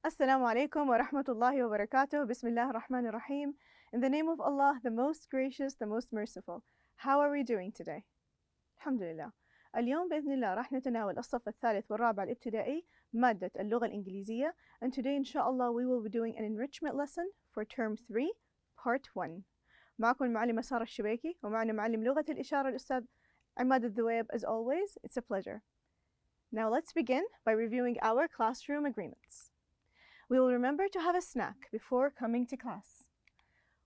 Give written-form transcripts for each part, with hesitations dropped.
Assalamu alaikum wa rahmatullahi wa barakatuh. Bismillah ar-Rahman ar-Rahim. In the name of Allah, the most gracious, the most merciful. How are we doing today? Alhamdulillah. اليوم بإذن الله راح نتناول الصف الثالث والرابع الابتدائي مادة اللغة الإنجليزية. And today inshallah we will be doing an enrichment lesson for term 3 part 1. معكم المعلمة سارة الشبيكي ومعنا معلم لغة الإشارة الأستاذ عماد الذويب. As always, it's a pleasure. Now let's begin by reviewing our classroom agreements. We will remember to have a snack before coming to class.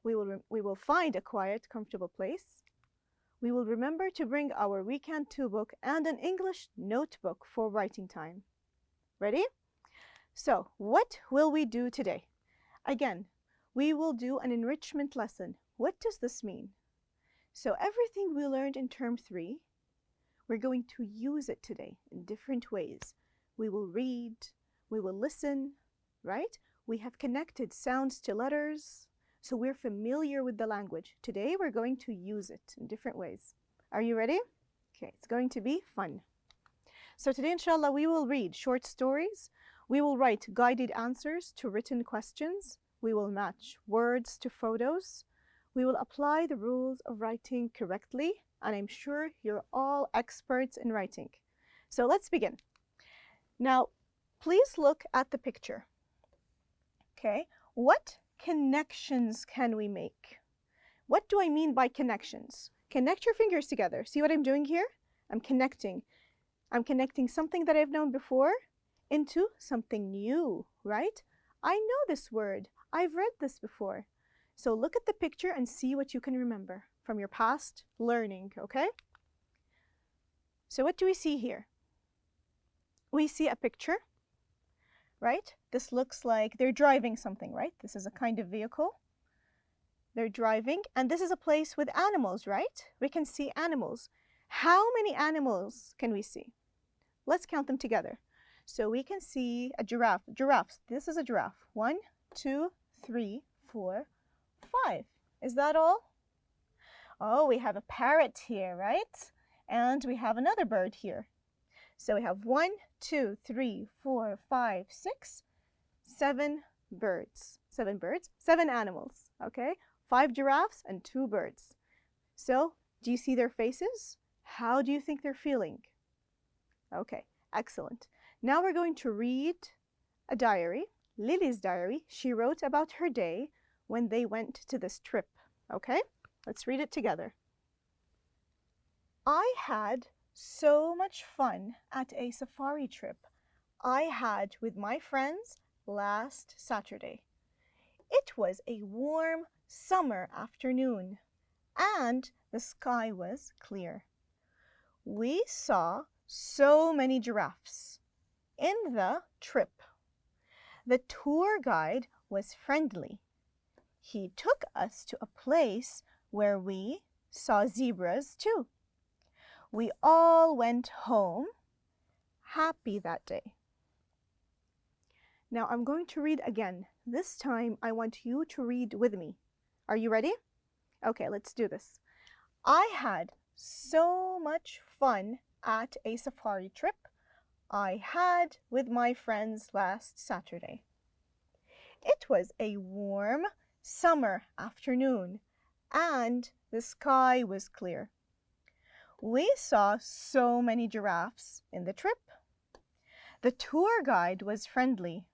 We will find a quiet, comfortable place. We will remember to bring our weekend 2 book and an English notebook for writing time. Ready? So, what will we do today? Again, we will do an enrichment lesson. What does this mean? So, everything we learned in term 3, we're going to use it today in different ways. We will read, we will listen, right? We have connected sounds to letters, so we're familiar with the language. Today we're going to use it in different ways. Are you ready? Okay, it's going to be fun. So today, inshallah, we will read short stories. We will write guided answers to written questions. We will match words to photos. We will apply the rules of writing correctly, and I'm sure you're all experts in writing. So let's begin. Now, please look at the picture. Okay, what connections can we make? What do I mean by connections? Connect your fingers together. See what I'm doing here? I'm connecting something that I've known before into something new, right? I know this word. I've read this before. So look at the picture and see what you can remember from your past learning, okay? So what do we see here? We see a picture, right? This looks like they're driving something, right? This is a kind of vehicle. They're driving, and this is a place with animals, right? We can see animals. How many animals can we see? Let's count them together. So we can see a giraffe. Giraffes. This is a giraffe. 1, 2, 3, 4, 5. Is that all? Oh, we have a parrot here, right? And we have another bird here. So we have 1, 2, 3, 4, 5, 6, 7 birds. 7 birds, 7 animals, okay? 5 giraffes and 2 birds. So, do you see their faces? How do you think they're feeling? Okay, excellent. Now we're going to read a diary, Lily's diary. She wrote about her day when they went to this trip, okay? Let's read it together. I had so much fun at a safari trip I had with my friends last Saturday. It was a warm summer afternoon and the sky was clear. We saw so many giraffes in the trip. The tour guide was friendly. He took us to a place where we saw zebras too. We all went home happy that day. Now I'm going to read again. This time I want you to read with me. Are you ready? Okay, let's do this. I had so much fun at a safari trip I had with my friends last Saturday. It was a warm summer afternoon and the sky was clear. We saw so many giraffes in the trip. The tour guide was friendly.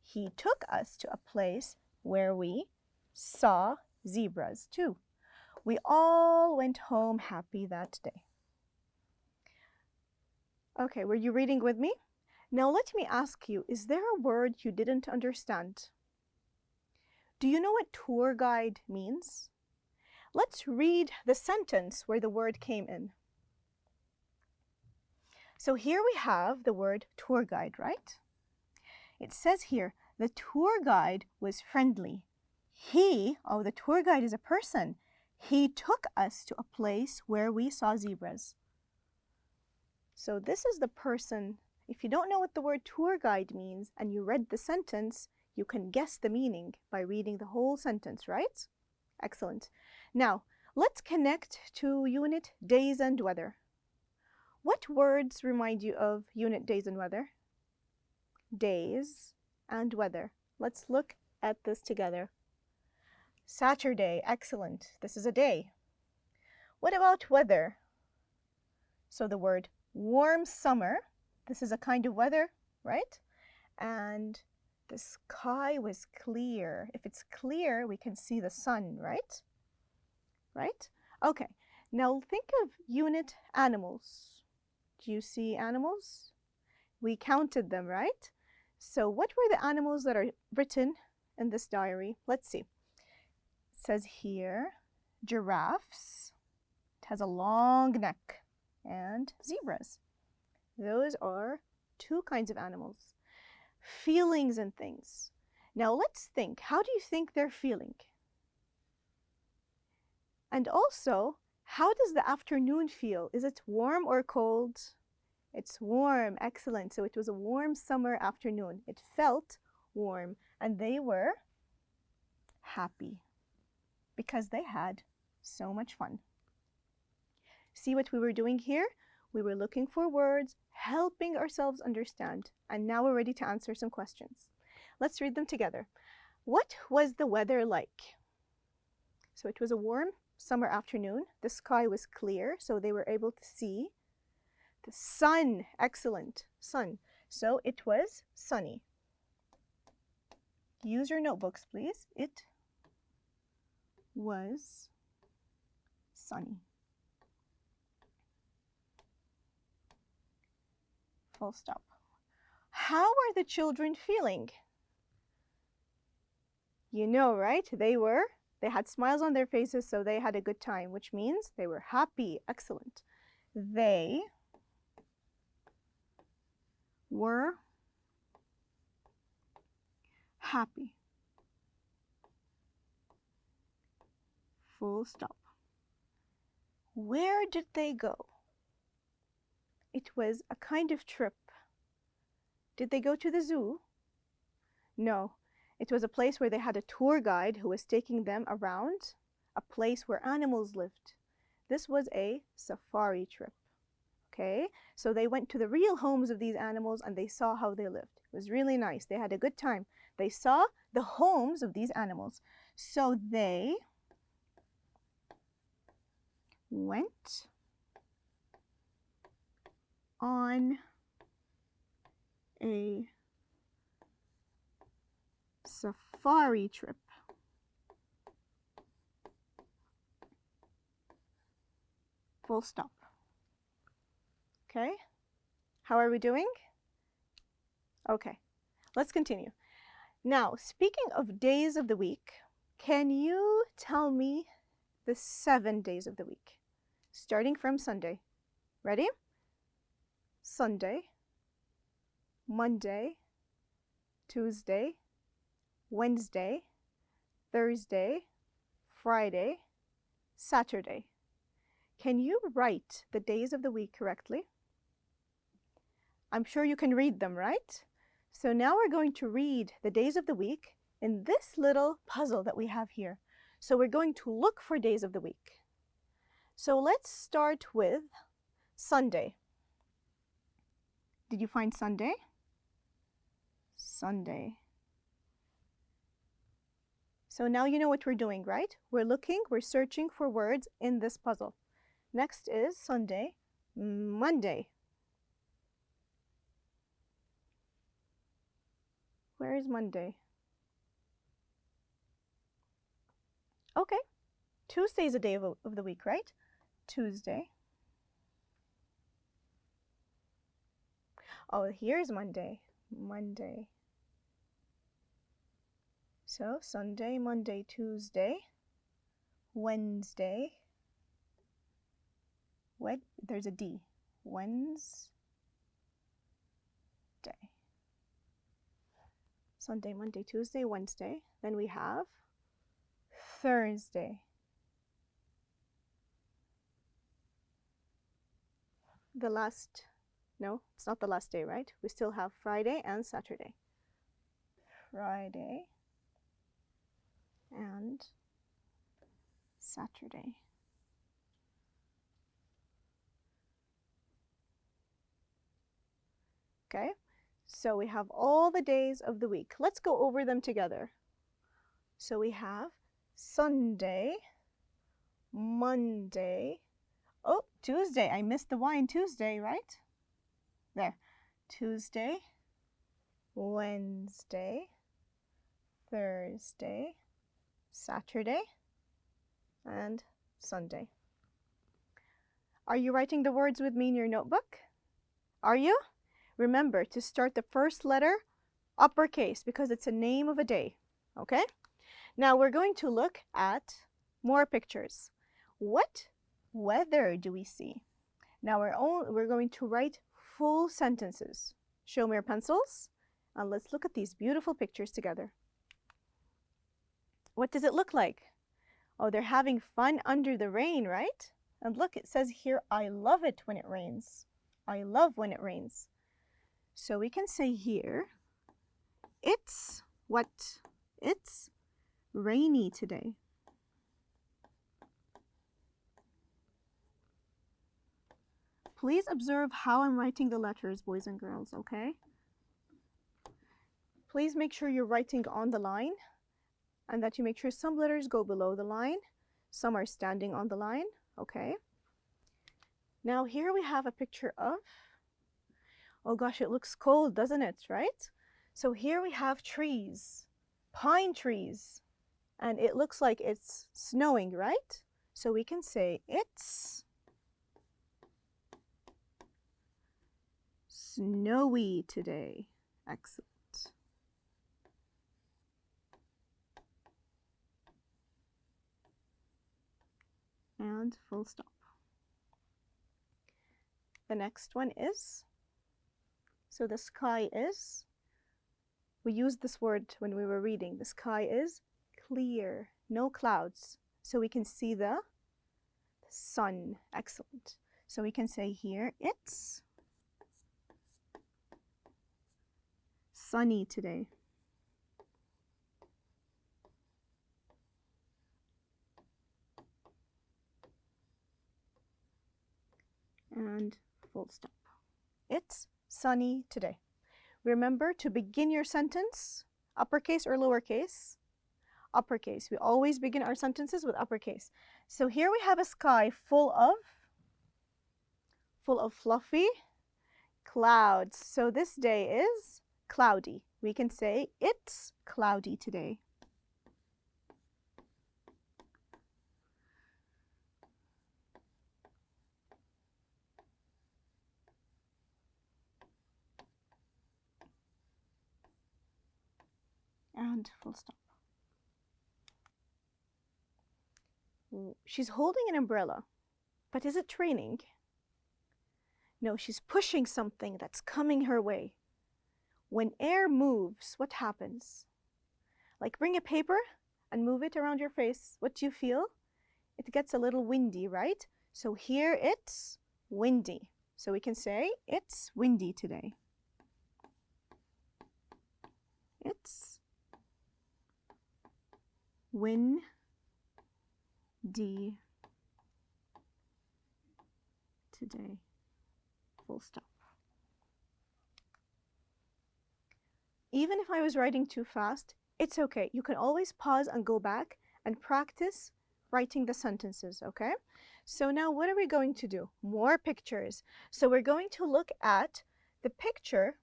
He took us to a place where we saw zebras too. We all went home happy that day. Okay, were you reading with me? Now let me ask you, is there a word you didn't understand? Do you know what tour guide means? Let's read the sentence where the word came in. So here we have the word tour guide, right? It says here, the tour guide was friendly. The tour guide is a person. He took us to a place where we saw zebras. So this is the person. If you don't know what the word tour guide means and you read the sentence, you can guess the meaning by reading the whole sentence, right? Excellent. Now, let's connect to unit days and weather. What words remind you of unit days and weather? Days, and weather. Let's look at this together. Saturday, excellent. This is a day. What about weather? So the word warm summer, this is a kind of weather, right? And the sky was clear. If it's clear, we can see the sun, right? Right? Okay, now think of unit animals. Do you see animals? We counted them, right? So what were the animals that are written in this diary? Let's see. It says here, giraffes. It has a long neck. And zebras. Those are two kinds of animals. Feelings and things. Now let's think. How do you think they're feeling? And also, how does the afternoon feel? Is it warm or cold? It's warm. Excellent. So it was a warm summer afternoon. It felt warm. And they were happy because they had so much fun. See what we were doing here? We were looking for words, helping ourselves understand. And now we're ready to answer some questions. Let's read them together. What was the weather like? So it was a warm summer afternoon. The sky was clear, so they were able to see the sun. Excellent. Sun. So it was sunny. Use your notebooks, please. It was sunny. Full stop. How are the children feeling? You know, right? They had smiles on their faces, so they had a good time, which means they were happy. Excellent. They were happy. Full stop. Where did they go? It was a kind of trip. Did they go to the zoo? No. It was a place where they had a tour guide who was taking them around a place where animals lived. This was a safari trip. Okay? So they went to the real homes of these animals and they saw how they lived. It was really nice. They had a good time. They saw the homes of these animals. So they went on a safari trip. Full stop. Okay? How are we doing? Okay, let's continue. Now, speaking of days of the week, can you tell me the 7 days of the week? Starting from Sunday. Ready? Sunday, Monday, Tuesday, Wednesday, Thursday, Friday, Saturday. Can you write the days of the week correctly? I'm sure you can read them, right? So now we're going to read the days of the week in this little puzzle that we have here. So we're going to look for days of the week. So let's start with Sunday. Did you find Sunday? Sunday. So now you know what we're doing, right? We're searching for words in this puzzle. Next is Sunday, Monday. Where is Monday? Okay, Tuesday is a day of the week, right? Tuesday. Oh, here's Monday. Monday. So Sunday, Monday, Tuesday, Wednesday. There's a D. Wednesday. Sunday, Monday, Tuesday, Wednesday. Then we have Thursday. No, it's not the last day, right? We still have Friday and Saturday. Friday and Saturday. Okay, So we have all the days of the week. Let's go over them together. So we have Sunday, Monday, oh, Tuesday. I missed the Y in Tuesday, right? There. Tuesday, Wednesday, Thursday, Saturday, and Sunday. Are you writing the words with me in your notebook? Are you? Remember to start the first letter uppercase because it's a name of a day, okay? Now we're going to look at more pictures. What weather do we see? Now we're going to write full sentences. Show me your pencils and let's look at these beautiful pictures together. What does it look like? Oh, they're having fun under the rain, right? And look, it says here, I love it when it rains. I love when it rains. So we can say here, it's what? It's rainy today. Please observe how I'm writing the letters, boys and girls, okay? Please make sure you're writing on the line and that you make sure some letters go below the line, some are standing on the line, okay? Now here we have a picture of, oh gosh, it looks cold, doesn't it, right? So here we have trees, pine trees, and it looks like it's snowing, right? So we can say it's snowy today. Excellent. And full stop. The next one is, so the sky is, we used this word when we were reading, the sky is clear, no clouds. So we can see the sun. Excellent. So we can say here, it's sunny today. And full stop. It's sunny today. Remember to begin your sentence, uppercase or lowercase? Uppercase. We always begin our sentences with uppercase. So here we have a sky full of fluffy clouds. So this day is cloudy. We can say it's cloudy today. And full stop. She's holding an umbrella, but is it raining? No, she's pushing something that's coming her way. When air moves, what happens? Like bring a paper and move it around your face. What do you feel? It gets a little windy, right? So here it's windy. So we can say it's windy today. It's windy today. Full stop. Even if I was writing too fast, it's okay. You can always pause and go back and practice writing the sentences, okay? So now what are we going to do? More pictures. So we're going to look at the picture.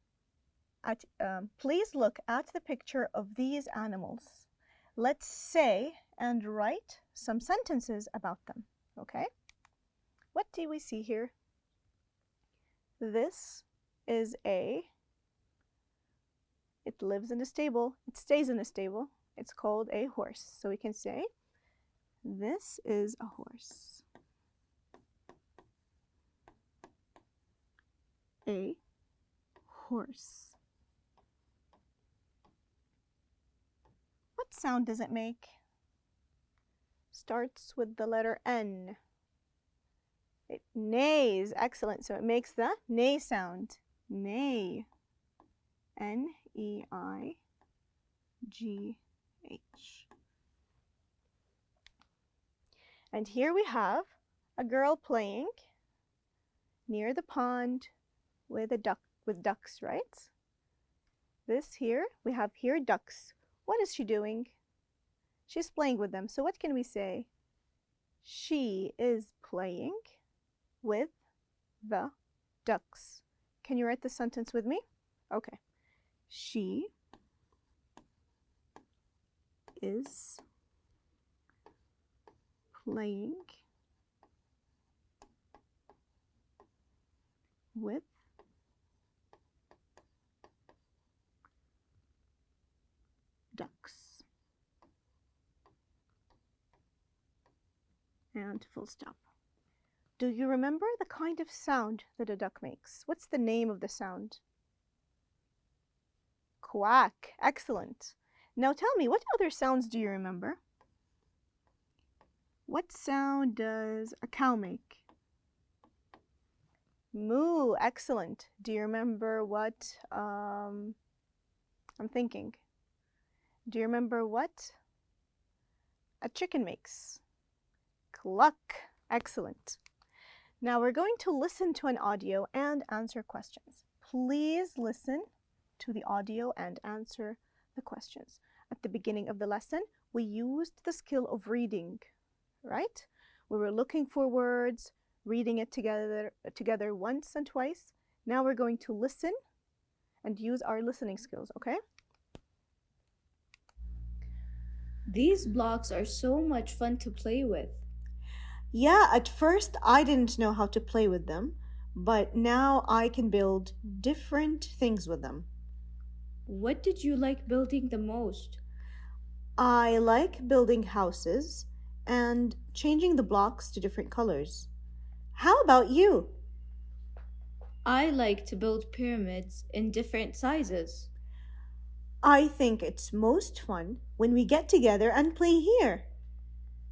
Please look at the picture of these animals. Let's say and write some sentences about them, okay? What do we see here? This is it lives in a stable. It stays in a stable. It's called a horse. So we can say, this is a horse. A horse. What sound does it make? Starts with the letter N. It neighs. Excellent. So it makes the neigh sound. Neigh. N-E-I-G-H. And here we have a girl playing near the pond with ducks, right? this here, we have here ducks. What is she doing? She's playing with them. So what can we say? She is playing with the ducks. Can you write the sentence with me? Okay. She is playing with ducks. And full stop. Do you remember the kind of sound that a duck makes? What's the name of the sound? Quack. Excellent. Now tell me, what other sounds do you remember? What sound does a cow make? Moo. Excellent. Do you remember what, I'm thinking. Do you remember what a chicken makes? Cluck. Excellent. Now we're going to listen to an audio and answer questions. Please listen to the audio and answer the questions. At the beginning of the lesson, we used the skill of reading, right? We were looking for words, reading it together once and twice. Now we're going to listen and use our listening skills, okay? These blocks are so much fun to play with. Yeah, at first I didn't know how to play with them, but now I can build different things with them. What did you like building the most? I like building houses and changing the blocks to different colors. How about you? I like to build pyramids in different sizes. I think it's most fun when we get together and play here.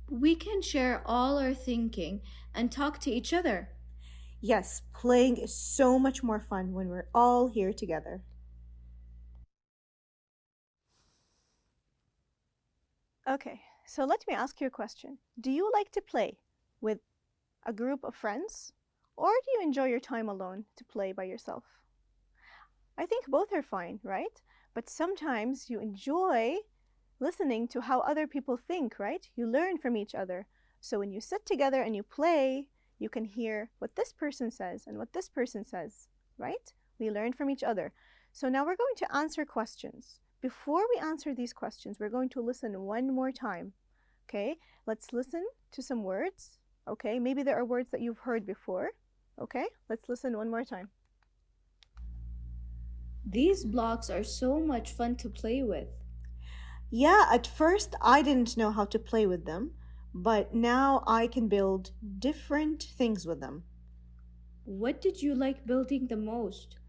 We can share all our thinking and talk to each other. Yes, playing is so much more fun when we're all here together. Okay, so let me ask you a question. Do you like to play with a group of friends, or do you enjoy your time alone to play by yourself? I think both are fine, right? But sometimes you enjoy listening to how other people think, right? You learn from each other. So when you sit together and you play, you can hear what this person says and what this person says, right? We learn from each other. So now we're going to answer questions. Before we answer these questions, we're going to listen one more time. Okay, let's listen to some words. Okay, maybe there are words that you've heard before. Okay, let's listen one more time. These blocks are so much fun to play with. Yeah, at first I didn't know how to play with them, but now I can build different things with them. What did you like building the most?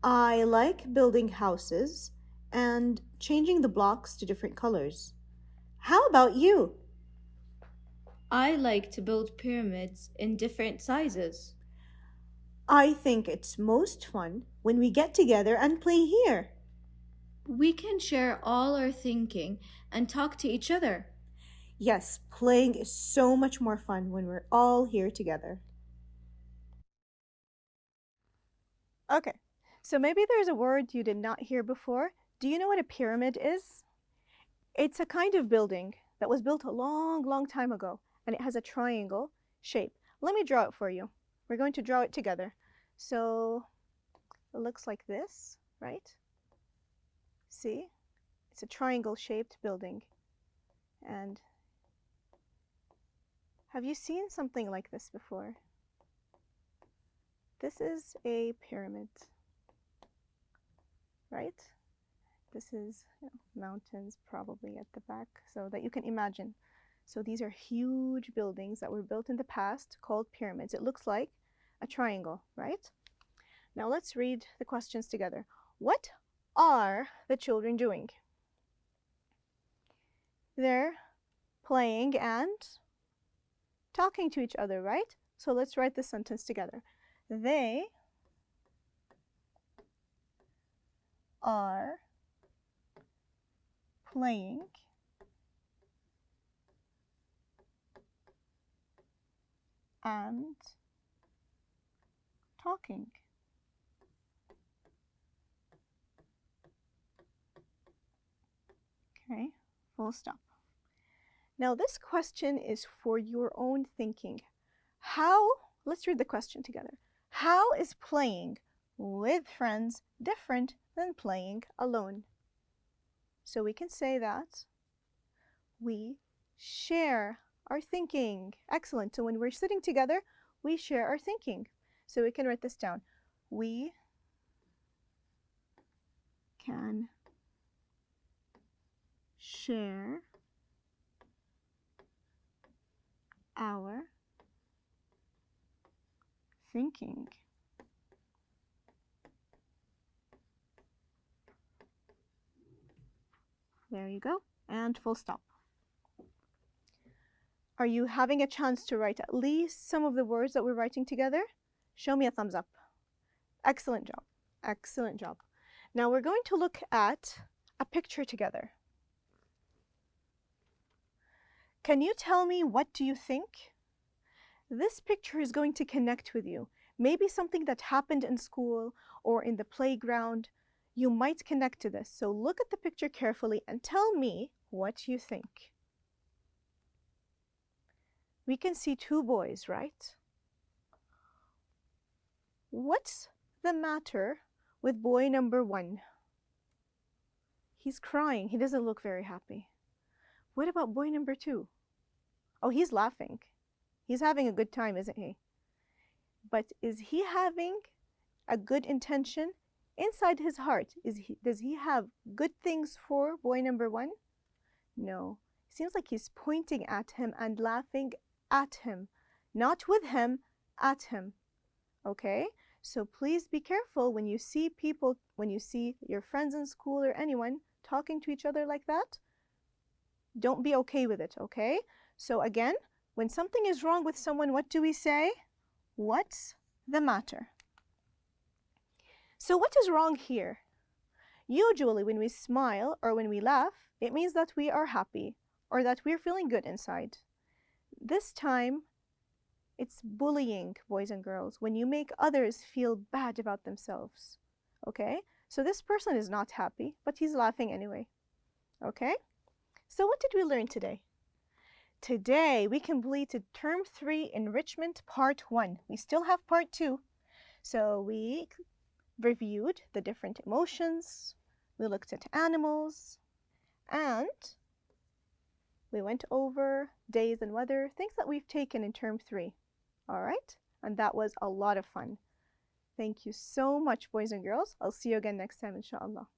I like building houses and changing the blocks to different colors. How about you? I like to build pyramids in different sizes. I think it's most fun when we get together and play here. We can share all our thinking and talk to each other. Yes, playing is so much more fun when we're all here together. Okay, so maybe there's a word you did not hear before. Do you know what a pyramid is? It's a kind of building that was built a long time ago, and it has a triangle shape. Let me draw it for you. We're going to draw it together. So it looks like this, right? See? It's a triangle-shaped building. And have you seen something like this before? This is a pyramid, right? This is mountains probably at the back, so that you can imagine. So these are huge buildings that were built in the past called pyramids. It looks like a triangle, right? Now let's read the questions together. What are the children doing? They're playing and talking to each other, right? So let's write the sentence together. They are playing and talking. Okay, full stop. Now this question is for your own thinking. Let's read the question together. How is playing with friends different than playing alone? So we can say that we share our thinking. Excellent. So when we're sitting together, we share our thinking. So we can write this down. We can share our thinking. There you go. And full stop. Are you having a chance to write at least some of the words that we're writing together? Show me a thumbs up. Excellent job. Excellent job. Now we're going to look at a picture together. Can you tell me, what do you think? This picture is going to connect with you. Maybe something that happened in school or in the playground. You might connect to this. So look at the picture carefully and tell me what you think. We can see two boys, right? What's the matter with boy number 1? He's crying. He doesn't look very happy. What about boy number 2? Oh, he's laughing. He's having a good time, isn't he? But is he having a good intention inside his heart? Does he have good things for boy number 1? No. It seems like he's pointing at him and laughing at him. Not with him, at him. Okay? So please be careful when you see people, when you see your friends in school or anyone talking to each other like that. Don't be okay with it, okay? So again, when something is wrong with someone, what do we say? What's the matter? So what is wrong here? Usually when we smile or when we laugh, it means that we are happy or that we're feeling good inside. This time, it's bullying, boys and girls, when you make others feel bad about themselves. Okay? So this person is not happy, but he's laughing anyway. Okay? So what did we learn today? Today, we completed Term 3 Enrichment Part 1. We still have Part 2. So we reviewed the different emotions, we looked at animals, and we went over days and weather, things that we've taken in Term 3. All right? And that was a lot of fun. Thank you so much, boys and girls. I'll see you again next time, inshallah.